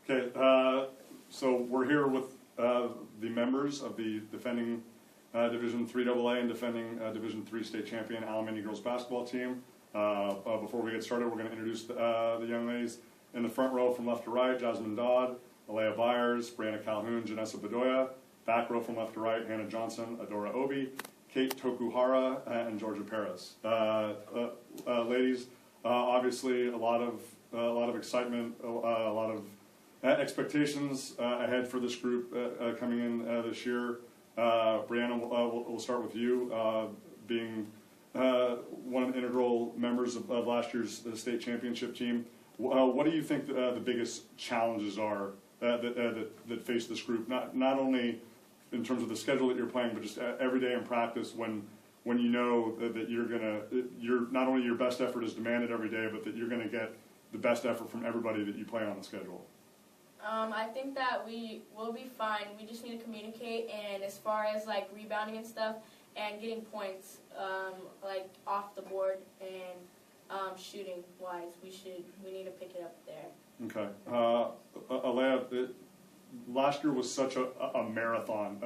Okay, so we're here with the members of the defending Division III AA and defending Division III state champion Alemany girls basketball team. Before we get started, we're going to introduce the young ladies in the front row from left to right: Jasmine Dodd, Alayah Byers, Breanna Calhoun, Genessa Bedoya. Back row from left to right: Hannah Johnson, Adaora Obi, Kate Tokuhara, and Georgia Perris. Ladies, obviously a lot of excitement, a lot of expectations ahead for this group coming in this year. Breanna, we'll start with you, being one of the integral members of last year's state championship team. What do you think the biggest challenges are that face this group? Not only in terms of the schedule that you're playing, but just every day in practice when you know that you're not only your best effort is demanded every day, but that you're gonna get the best effort from everybody that you play on the schedule. I think that we will be fine. We just need to communicate, and as far as like rebounding and stuff and getting points like off the board and shooting wise, we need to pick it up there. Okay. Alayah, last year was such a marathon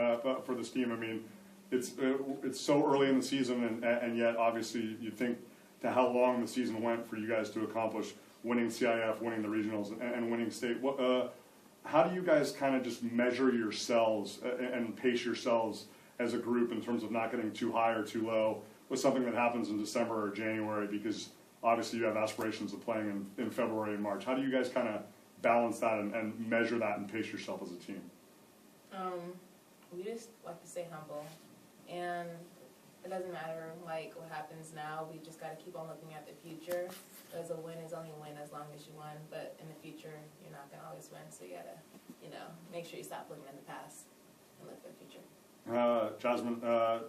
for this team. I mean, it's so early in the season, and yet obviously you think to how long the season went for you guys to accomplish winning CIF, winning the regionals, and winning state. How do you guys kind of just measure yourselves and pace yourselves as a group in terms of not getting too high or too low with something that happens in December or January, because obviously you have aspirations of playing in February and March? How do you guys kind of balance that and measure that and pace yourself as a team? We just like to stay humble, and it doesn't matter like what happens now. We just got to keep on looking at the future, because a win is only a win as long as you won, but in the future you're not going to always win, so you got to make sure you stop looking at the past and look for the future. Jasmine,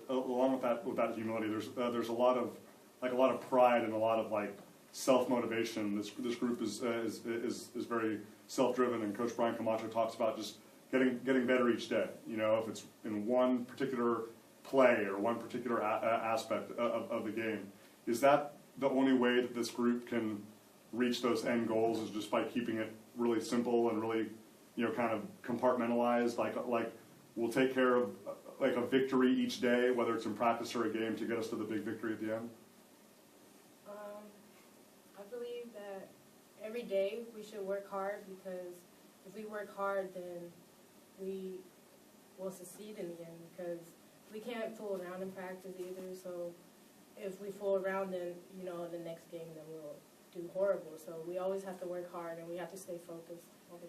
along with that humility, there's a lot of pride and a lot of like self-motivation. This group is very self-driven, and Coach Brian Camacho talks about just getting better each day. You know, if it's in one particular play or one particular aspect of the game. Is that the only way that this group can reach those end goals, is just by keeping it really simple and really, kind of compartmentalized? Like we'll take care of like a victory each day, whether it's in practice or a game, to get us to the big victory at the end? I believe that every day we should work hard, because if we work hard, then we will succeed in the end, because we can't fool around in practice either. So if we fool around, then the next game, then we'll do horrible. So we always have to work hard, and we have to stay focused all the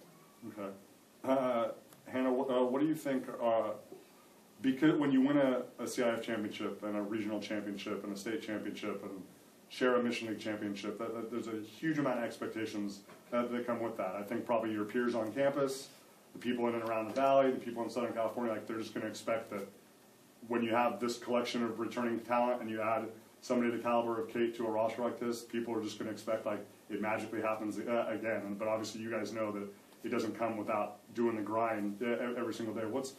time. Okay. Hannah, what do you think? Because when you win a CIF championship and a regional championship and a state championship and share a Mission League championship, there's a huge amount of expectations that come with that. I think probably your peers on campus, the people in and around the Valley, the people in Southern California, like they're just going to expect that when you have this collection of returning talent and you add somebody the caliber of Kate to a roster like this, people are just going to expect like it magically happens again. But obviously you guys know that it doesn't come without doing the grind every single day. What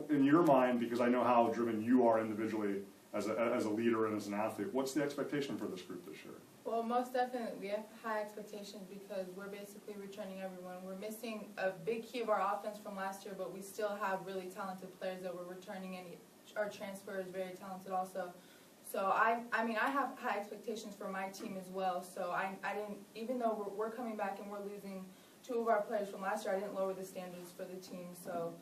in your mind, because I know how driven you are individually as a leader and as an athlete, what's the expectation for this group this year? Well, most definitely we have high expectations, because we're basically returning everyone. We're missing a big key of our offense from last year, but we still have really talented players that we're returning, and our transfer is very talented also. So I have high expectations for my team as well. So I didn't, even though we're coming back and we're losing two of our players from last year, I didn't lower the standards for the team. So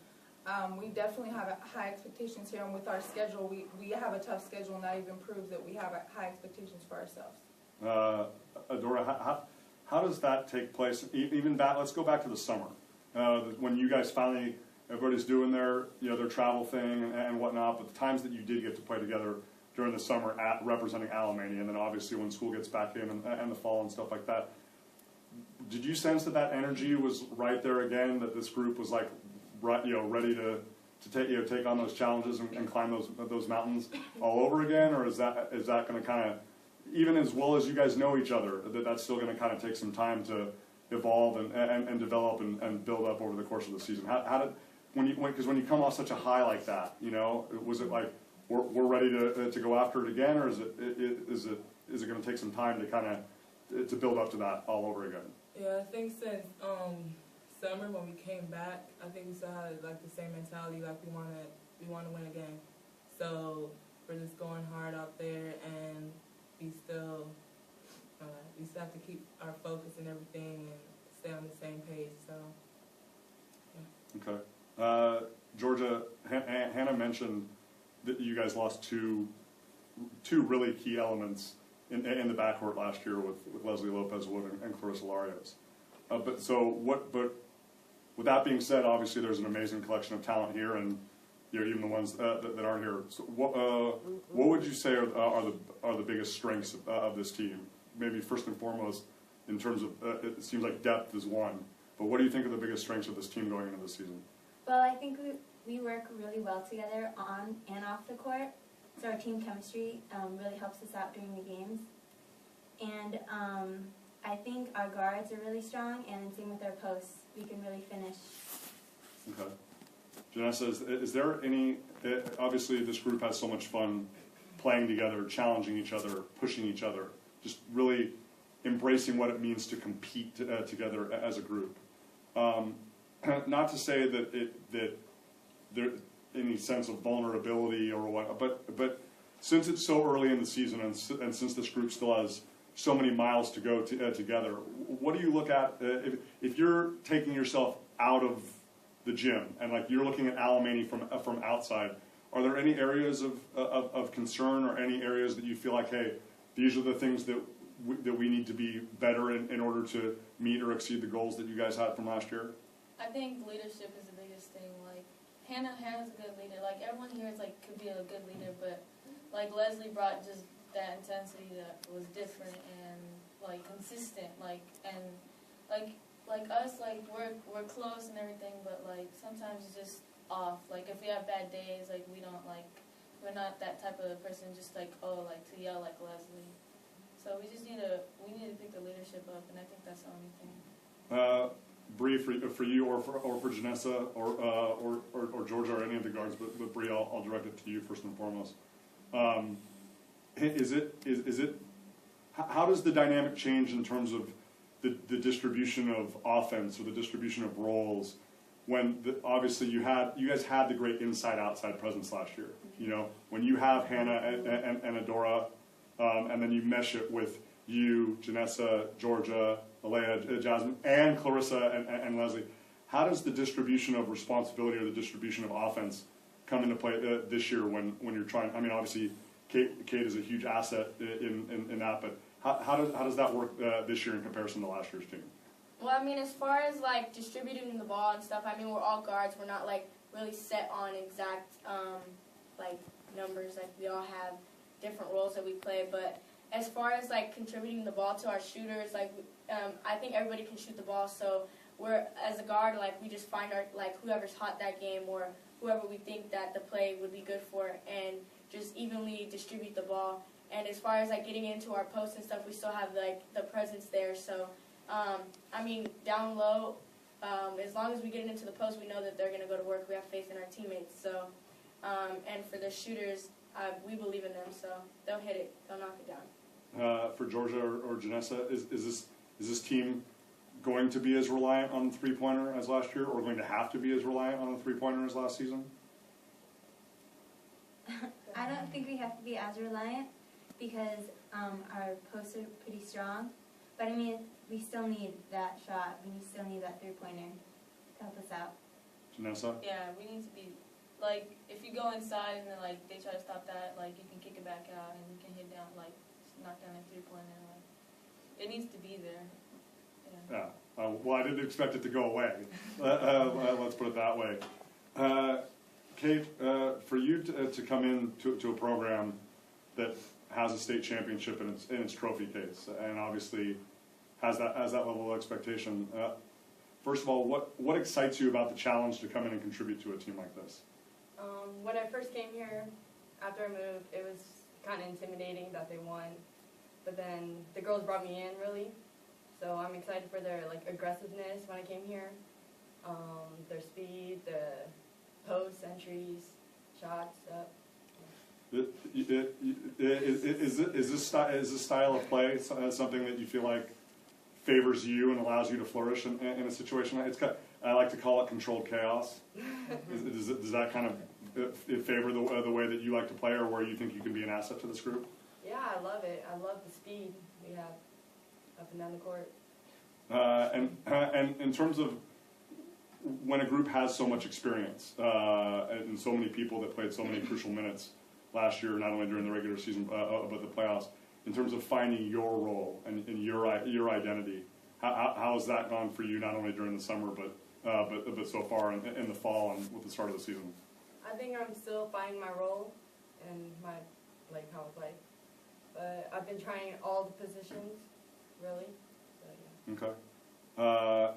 we definitely have high expectations here, and with our schedule, we have a tough schedule, and that even proves that we have high expectations for ourselves. Adaora, how does that take place? Even back, let's go back to the summer, when you guys finally, everybody's doing their travel thing and whatnot. But the times that you did get to play together during the summer representing Alemany, and then obviously when school gets back in and the fall and stuff like that, did you sense that energy was right there again? That this group was like, ready to take on those challenges and climb those mountains all over again, or is that going to kind of, even as well as you guys know each other, that's still going to kind of take some time to evolve and develop and build up over the course of the season? Because when you come off such a high like that, was it like we're ready to go after it again, or is it going to take some time to kind of to build up to that all over again? Yeah, I think since summer when we came back, I think we still had like the same mentality, like we want to win a game. So we're just going hard out there, and we still have to keep our focus and everything and stay on the same page. So yeah. Okay. Georgia, Hannah mentioned that you guys lost two really key elements in the backcourt last year with Leslie Lopez-Wood and Clarissa Larios. But with that being said, obviously there's an amazing collection of talent here, and even the ones that aren't here. So what would you say are the biggest strengths of this team? Maybe first and foremost, in terms of it seems like depth is one. But what do you think are the biggest strengths of this team going into this season? Well, I think we work really well together on and off the court. So our team chemistry really helps us out during the games. And I think our guards are really strong, and same with our posts. We can really finish. Okay. Genessa, is there any, obviously this group has so much fun playing together, challenging each other, pushing each other, just really embracing what it means to compete together as a group. Not to say that there any sense of vulnerability or what, but since it's so early in the season and since this group still has so many miles to go together, what do you look at if you're taking yourself out of the gym and like you're looking at Alemany from outside? Are there any areas of concern or any areas that you feel like, hey, these are the things that we need to be better in order to meet or exceed the goals that you guys had from last year? I think leadership is the biggest thing. Like Hannah's a good leader. Like everyone here is like could be a good leader, but like Leslie brought just that intensity that was different and like consistent. Like and like us, like we're close and everything, but like sometimes it's just off. Like if we have bad days, like we're not that type of person. Just like to yell like Leslie. So we just need to pick the leadership up, and I think that's the only thing. Bree, for you or for Genessa or Georgia or any of the guards, but Bree, I'll direct it to you first and foremost. Is it how does the dynamic change in terms of the distribution of offense or the distribution of roles when obviously you guys had the great inside-outside presence last year? You know, when you have Hannah and Adaora, and then you mesh it with you, Genessa, Georgia, Alayah, Jasmine, and Clarissa and Leslie. How does the distribution of responsibility or the distribution of offense come into play this year when you're trying? I mean, obviously, Kate is a huge asset in that, but how does that work this year in comparison to last year's team? Well, I mean, as far as like distributing the ball and stuff, I mean, we're all guards. We're not like really set on exact like numbers. Like we all have different roles that we play, but as far as like contributing the ball to our shooters, like I think everybody can shoot the ball. So we're as a guard, like we just find our like whoever's hot that game or whoever we think that the play would be good for, and just evenly distribute the ball. And as far as like getting into our posts and stuff, we still have like the presence there. So I mean, down low, as long as we get into the post, we know that they're gonna go to work. We have faith in our teammates. So and for the shooters, we believe in them. So they'll hit it. They'll knock it down. For Georgia or Genessa, is this team going to be as reliant on the three-pointer as last year, or going to have to be as reliant on the three-pointer as last season? I don't think we have to be as reliant because our posts are pretty strong. But I mean, we still need that shot. We still need that three-pointer to help us out. Genessa? Yeah, we need to be like if you go inside and then like they try to stop that, like you can kick it back out and you can hit down like knock down a three-pointer. Like it needs to be there. Yeah. Well, I didn't expect it to go away. Let's put it that way. Kate, for you to come in to a program that has a state championship in its trophy case, and obviously has that level of expectation. First of all, what excites you about the challenge to come in and contribute to a team like this? When I first came here, after I moved, it was kind of intimidating that they won, but then the girls brought me in really. So I'm excited for their like aggressiveness when I came here, their speed, the posts, entries, shots, stuff. Is this style of play something that you feel like favors you and allows you to flourish in a situation. I like to call it controlled chaos. Does that kind of favor the way that you like to play, or where you think you can be an asset to this group? Yeah, I love it. I love the speed we have up and down the court. And in terms of when a group has so much experience and so many people that played so many crucial minutes last year, not only during the regular season but the playoffs, in terms of finding your role and your identity, how has that gone for you, not only during the summer but so far in the fall and with the start of the season? I think I'm still finding my role and my how I play. But I've been trying all the positions, really. So, yeah. Okay.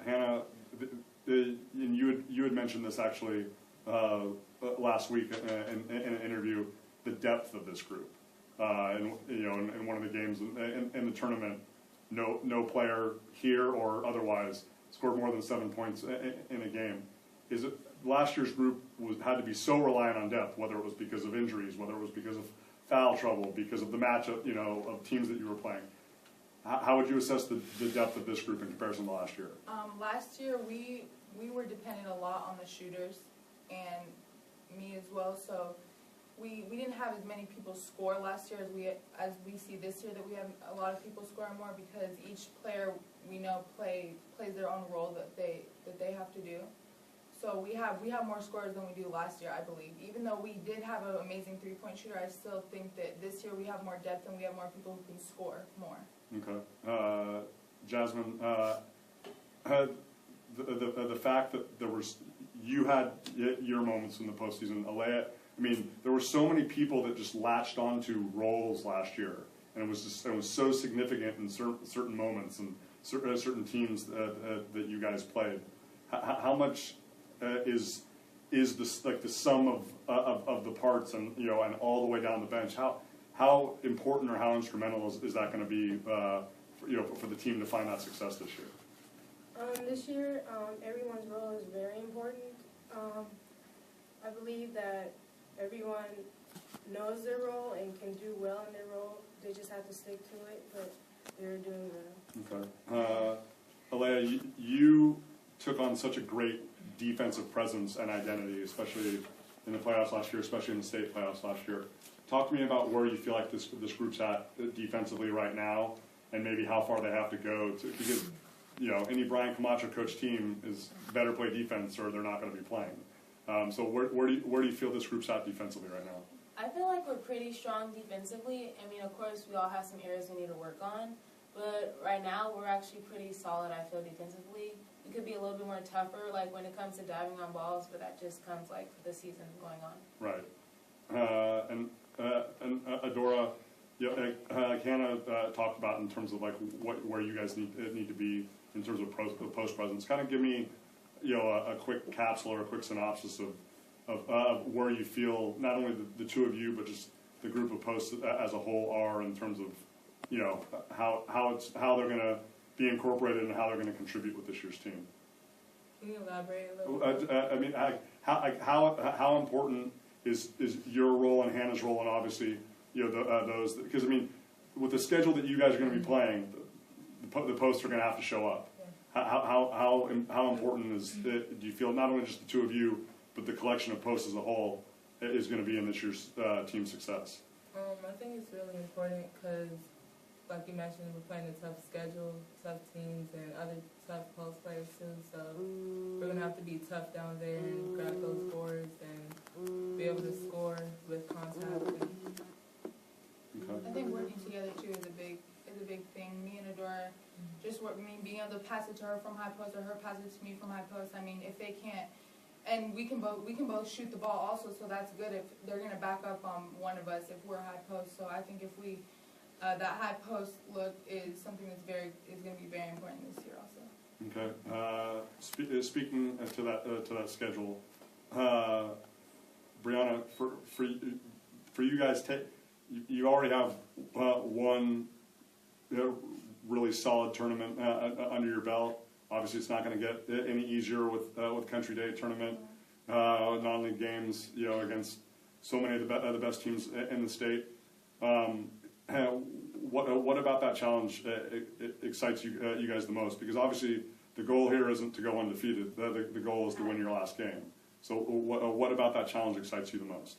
Hannah, and you had mentioned this actually last week in an interview, the depth of this group. And in one of the games in the tournament, no player here or otherwise scored more than 7 points in a game. Is it last year's group had to be so reliant on depth, whether it was because of injuries, whether it was because of foul trouble, because of the matchup, of teams that you were playing? How would you assess the depth of this group in comparison to last year? Last year we were dependent a lot on the shooters, and me as well. So we didn't have as many people score last year as we see this year, that we have a lot of people scoring more, because each player we know plays their own role that they have to do. So we have more scorers than we do last year, I believe. Even though we did have an amazing three-point shooter, I still think that this year we have more depth and we have more people who can score more. Okay, Jasmine, the fact that you had your moments in the postseason, Alayah. I mean, there were so many people that just latched onto roles last year, and it was so significant in certain moments and certain teams that you guys played. How much is this the sum of the parts and and all the way down the bench? How important or how instrumental is that going to be for the team to find that success this year? This year, everyone's role is very important. I believe that everyone knows their role and can do well in their role. They just have to stick to it, but they're doing well. Okay. Alayah, you took on such a great defensive presence and identity, especially in the playoffs last year, especially in the state playoffs last year. Talk to me about where you feel like this group's at defensively right now, and maybe how far they have to go because any Brian Camacho coach team is better play defense or they're not going to be playing. So where do you feel this group's at defensively right now? I feel like we're pretty strong defensively. I mean, of course, we all have some areas we need to work on, but right now we're actually pretty solid, I feel, defensively. We could be a little bit more tougher, when it comes to diving on balls, but that just comes, the season going on. Right. And Adaora, Hannah talked about in terms of, where you guys need to be in terms of post presence. Kind of give me, a quick capsule or a quick synopsis of where you feel not only the two of you, but just the group of posts as a whole are in terms of, how they're going to be incorporated and how they're going to contribute with this year's team. Can you elaborate a little? I mean, how important is your role and Hannah's role, and obviously, those, because I mean, with the schedule that you guys are going to be playing, the posts are going to have to show up. How important is it, do you feel, not only just the two of you, but the collection of posts as a whole is going to be in this year's team success? I think it's really important because, like you mentioned, we're playing a tough schedule, tough teams, and other tough post players too. So we're gonna have to be tough down there and grab those boards and be able to score with contact. I think working together too is a big thing. Me and Adaora, being able to pass it to her from high post or her pass it to me from high post. I mean, if they can't, and we can both shoot the ball also, so that's good if they're gonna back up on one of us if we're high post. So I think if we that high post look is something that's is going to be very important this year also. Okay. Speaking to that schedule, Breanna, for you guys, you already have one really solid tournament under your belt. Obviously, it's not going to get any easier with Country Day tournament, non-league games, against so many of the best teams in the state. what about that challenge it excites you guys the most? Because obviously the goal here isn't to go undefeated. The goal is to win your last game. So what about that challenge excites you the most?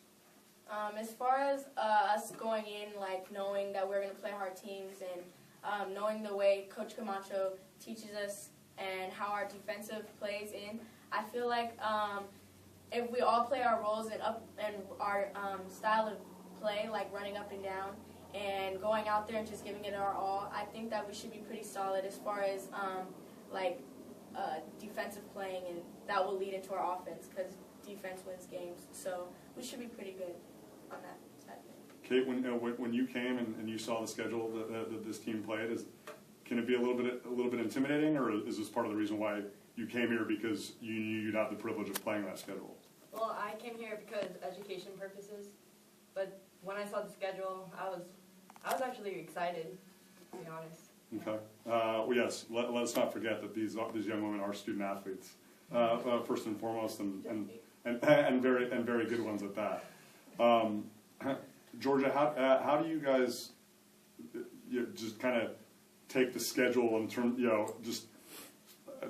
As far as us going in, like knowing that we're going to play hard teams and knowing the way Coach Camacho teaches us and how our defensive plays in, I feel like if we all play our roles and our style of play, like running up and down and going out there and just giving it our all, I think that we should be pretty solid as far as defensive playing, and that will lead into our offense because defense wins games. So we should be pretty good on that side. Kate, when you came and you saw the schedule that this team played, can it be a little bit intimidating, or is this part of the reason why you came here because you knew you'd have the privilege of playing that schedule? Well, I came here because education purposes, but when I saw the schedule, I was actually excited, to be honest. Okay. Well, yes. Let's not forget that these young women are student athletes, first and foremost, and very good ones at that. Georgia, how do you guys just kind of take the schedule in terms, just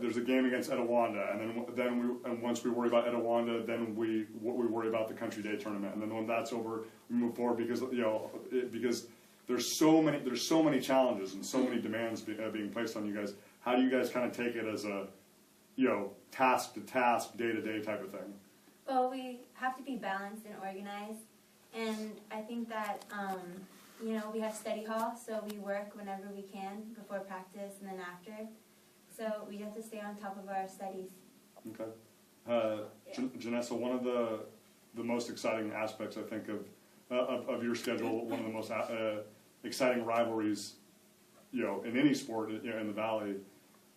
there's a game against Adaora, and once we worry about Adaora, then we worry about the country day tournament, and then when that's over, we move forward because because there's so many challenges and so many demands being placed on you guys. How do you guys kind of take it as a task to task, day to day type of thing? Well, we have to be balanced and organized, and I think that we have study hall, so we work whenever we can before practice and then after. So we have to stay on top of our studies. Okay. Genessa, one of the most exciting aspects, I think, of your schedule, one of the most exciting rivalries, in any sport, in the Valley,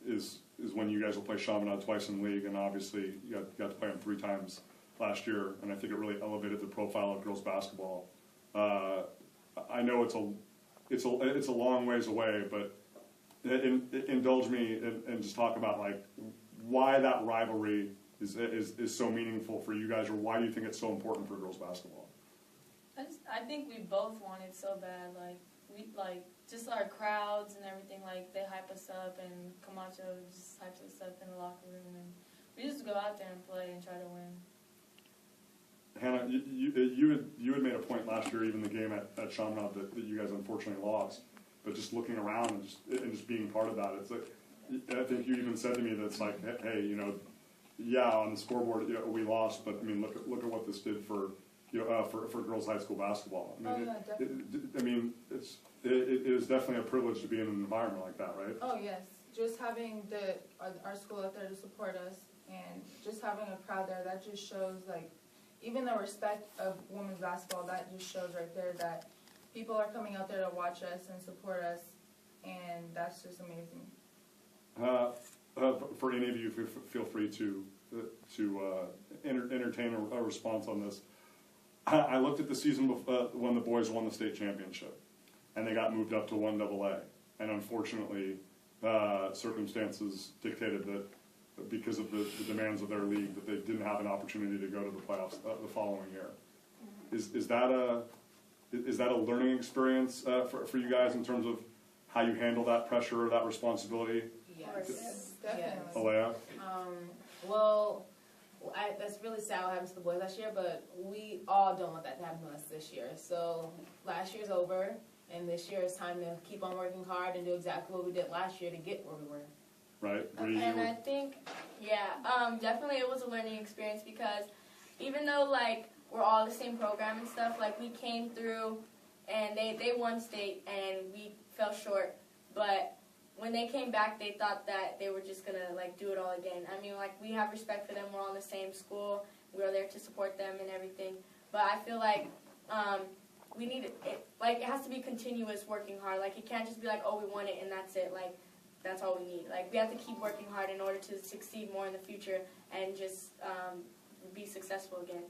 is when you guys will play Chaminade twice in the league, and obviously you got to play them 3 times last year, and I think it really elevated the profile of girls basketball. I know it's a long ways away, but indulge me and just talk about like why that rivalry is so meaningful for you guys, or why do you think it's so important for girls basketball? I think we both want it so bad. Like just our crowds and everything. Like they hype us up, and Camacho just hypes us up in the locker room, and we just go out there and play and try to win. Hannah, you had made a point last year, even the game at Chaminade, that you guys unfortunately lost. But just looking around and just being part of that, it's like, I think you even said to me that it's like, hey, on the scoreboard, we lost, but I mean, look at what this did for girls high school basketball. I mean, it is definitely a privilege to be in an environment like that, right? Oh yes, just having our school out there to support us, and just having a crowd there, that just shows like, even the respect of women's basketball, that just shows right there that people are coming out there to watch us and support us, and that's just amazing. For any of you, feel free to entertain a response on this. I looked at the season when the boys won the state championship, and they got moved up to 1AA, and unfortunately, circumstances dictated that because of the demands of their league, that they didn't have an opportunity to go to the playoffs the following year. Is that a learning experience for you guys in terms of how you handle that pressure or that responsibility? Yes, definitely. Alayah? Well, that's really sad what happened to the boys last year, but we all don't want that to happen to us this year. So last year's over, and this year it's time to keep on working hard and do exactly what we did last year to get where we were. Right. And I think, definitely it was a learning experience because even though, like, we're all the same program and stuff, like, we came through and they won state and we fell short. But when they came back, they thought that they were just going to, like, do it all again. I mean, like, we have respect for them. We're all in the same school. We're there to support them and everything. But I feel like we need it. Like, it has to be continuous working hard. Like, it can't just be like, oh, we won it and that's it. Like, that's all we need. Like, we have to keep working hard in order to succeed more in the future and just be successful again.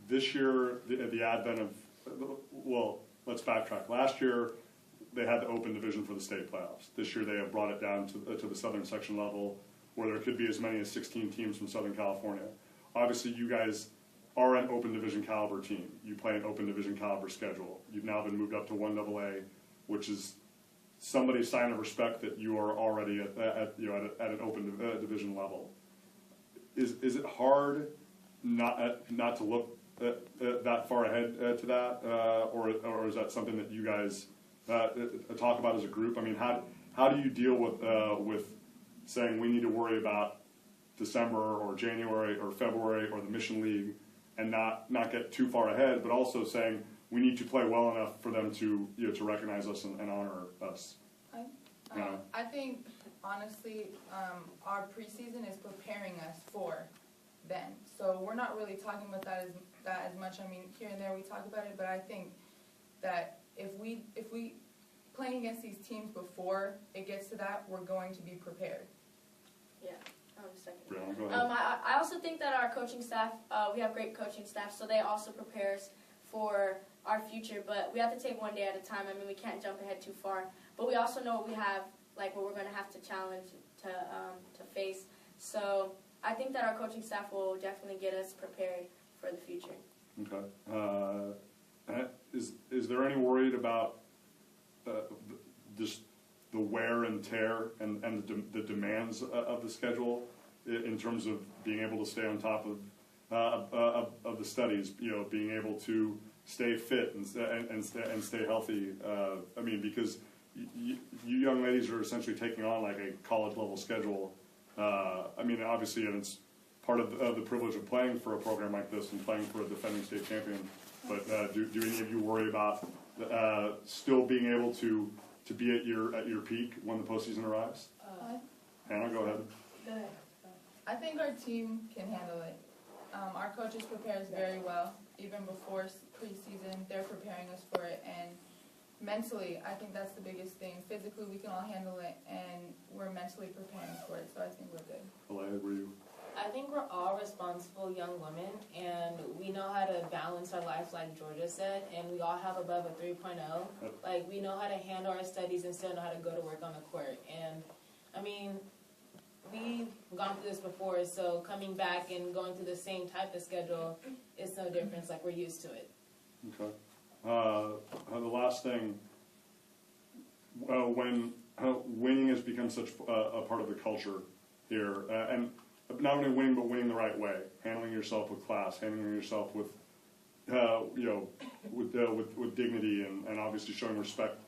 This year, the advent of, well, let's backtrack. Last year, they had the open division for the state playoffs. This year, they have brought it down to the southern section level, where there could be as many as 16 teams from Southern California. Obviously, you guys are an open division caliber team. You play an open division caliber schedule. You've now been moved up to 1AA, which is somebody's sign of respect that you are already at an open division level. Is it hard not to look that far ahead to that, or is that something that you guys talk about as a group? I mean, how do you deal with saying we need to worry about December or January or February or the Mission League and not get too far ahead, but also saying we need to play well enough for them to recognize us and honor us? I think honestly, our preseason is preparing us for then. So we're not really talking about that as much. I mean, here and there we talk about it, but I think that if we playing against these teams before it gets to that, we're going to be prepared. Yeah. Second. Breanna, go ahead. I also think that our coaching staff, we have great coaching staff, so they also prepare us for our future. But we have to take one day at a time. I mean, we can't jump ahead too far. But we also know what we have, like what we're going to have to challenge to face. So I think that our coaching staff will definitely get us prepared for the future. Okay. Is there any worried about just the wear and tear and the demands of the schedule in terms of being able to stay on top of the studies, being able to stay fit and stay healthy? I mean, because you young ladies are essentially taking on like a college level schedule. I mean, obviously, and it's part of the privilege of playing for a program like this and playing for a defending state champion. But do any of you worry about still being able to be at your peak when the postseason arrives? Hannah, go ahead. I think our team can handle it. Our coaches prepare us very well. Even before preseason, they're preparing us for it. And mentally, I think that's the biggest thing. Physically, we can all handle it, and we're mentally preparing for it. So I think we're good. Alayah, were you? I think we're all responsible young women, and we know how to balance our life, like Georgia said, and we all have above a 3.0. Like, we know how to handle our studies and still know how to go to work on the court. And, I mean, we've gone through this before, so coming back and going through the same type of schedule is no difference. Like, we're used to it. Okay. The last thing, when winning has become such a part of the culture here, and not only winning, but winning the right way, handling yourself with class, handling yourself with, with dignity, and obviously showing respect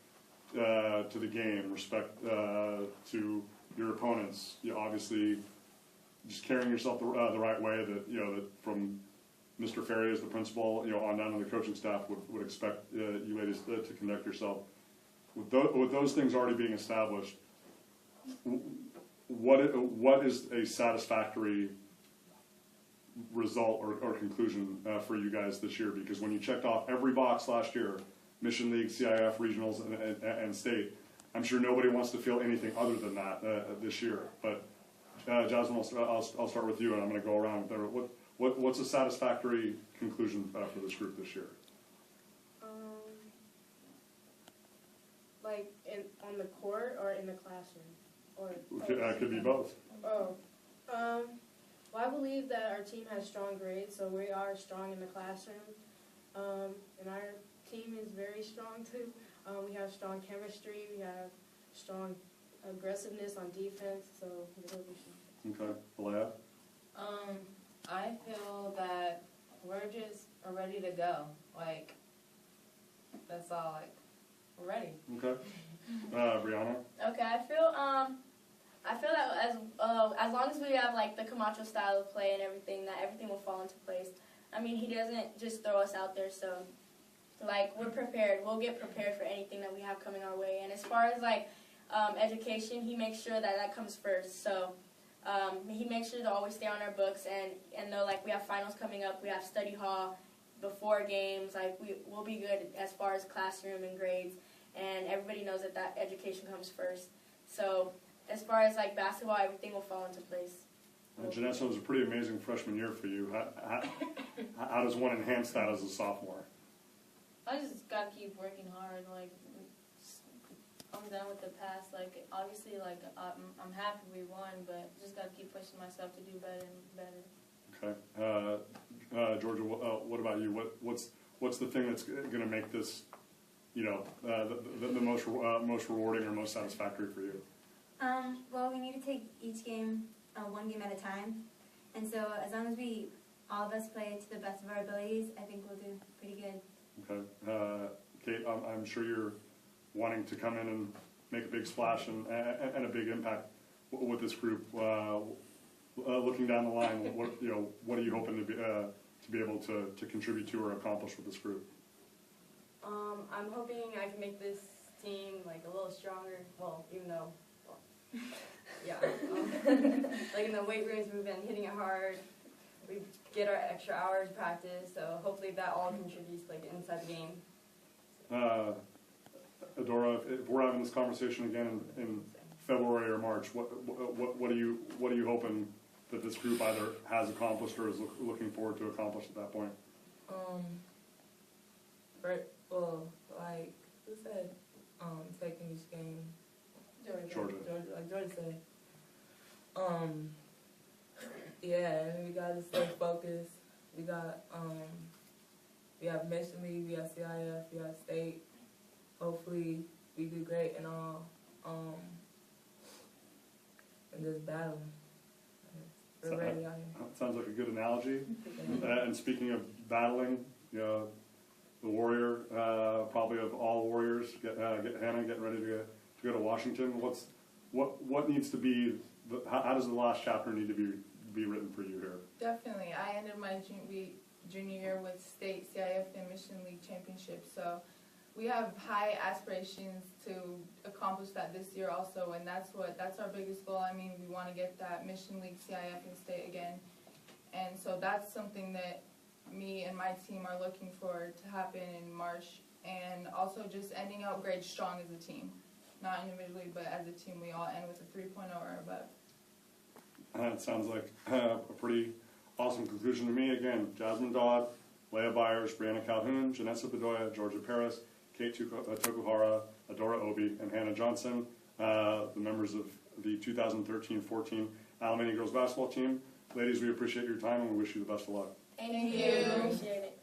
to the game, respect to your opponents. Obviously, just carrying yourself the right way that from Mr. Ferry as the principal, on down to the coaching staff would expect you ladies to conduct yourself. With those things already being established, what is a satisfactory result or conclusion for you guys this year? Because when you checked off every box last year, Mission League, CIF, regionals, and state, I'm sure nobody wants to feel anything other than that this year. But Jasmine, I'll start with you, and I'm going to go around there. What's a satisfactory conclusion for this group this year? Like on the court or in the classroom? Or Could be both. well, I believe that our team has strong grades, so we are strong in the classroom. And our team is very strong too. We have strong chemistry. We have strong aggressiveness on defense. So we'll be strong. Okay, Alayah? I feel that we're just ready to go. Like, that's all. Like, we're ready. Okay. Breanna? Okay, I feel that as long as we have like the Camacho style of play and everything, that everything will fall into place. I mean, he doesn't just throw us out there, so like we're prepared. We'll get prepared for anything that we have coming our way. And as far as like education, he makes sure that comes first. So he makes sure to always stay on our books and know like we have finals coming up, we have study hall before games. Like we'll be good as far as classroom and grades. And everybody knows that education comes first. So as far as like basketball, everything will fall into place. Genessa, was a pretty amazing freshman year for you. How does one enhance that as a sophomore? I just gotta keep working hard. Like, I'm done with the past. Like, obviously, like I'm happy we won, but just gotta keep pushing myself to do better and better. Okay. Georgia, what about you? What's the thing that's going to make this, the most rewarding or most satisfactory for you? Well, we need to take each game one game at a time, and so as long as all of us play to the best of our abilities, I think we'll do pretty good. Okay. Kate, I'm sure you're wanting to come in and make a big splash and a big impact with this group. Looking down the line, what are you hoping to be able to contribute to or accomplish with this group? I'm hoping I can make this team like a little stronger. Well, even though, yeah, like in the weight rooms, we've been hitting it hard. We get our extra hours practice, so hopefully that all contributes like inside the game. Adaora, if we're having this conversation again in February or March, what are you hoping that this group either has accomplished or is looking forward to accomplish at that point? Like who said, taking each game. Georgia. Like Georgia said. Yeah, and we gotta stay focused. We have Mission League, we have CIF, we have state. Hopefully we do great and all. And just battle. We're ready out here. Sounds like a good analogy. And speaking of battling, the warrior, probably of all warriors, Hannah getting ready to go to Washington. What needs to be? How does the last chapter need to be written for you here? Definitely. I ended my junior year with state, CIF, and Mission League championships. So we have high aspirations to accomplish that this year also, and that's our biggest goal. I mean, we want to get that Mission League, CIF, and state again. And so that's something that me and my team are looking for to happen in March, and also just ending out grade strong as a team. Not individually, but as a team, we all end with a 3.0 or above. It sounds like a pretty awesome conclusion to me. Again, Jasmine Dodd, Alayah Byers, Breanna Calhoun, Genessa Bedoya, Georgia Perris, Kate Tokuhara, Adaora Obi, and Hannah Johnson, the members of the 2013-14 Alemany girls basketball team. Ladies, we appreciate your time and we wish you the best of luck. Thank you. Appreciate it.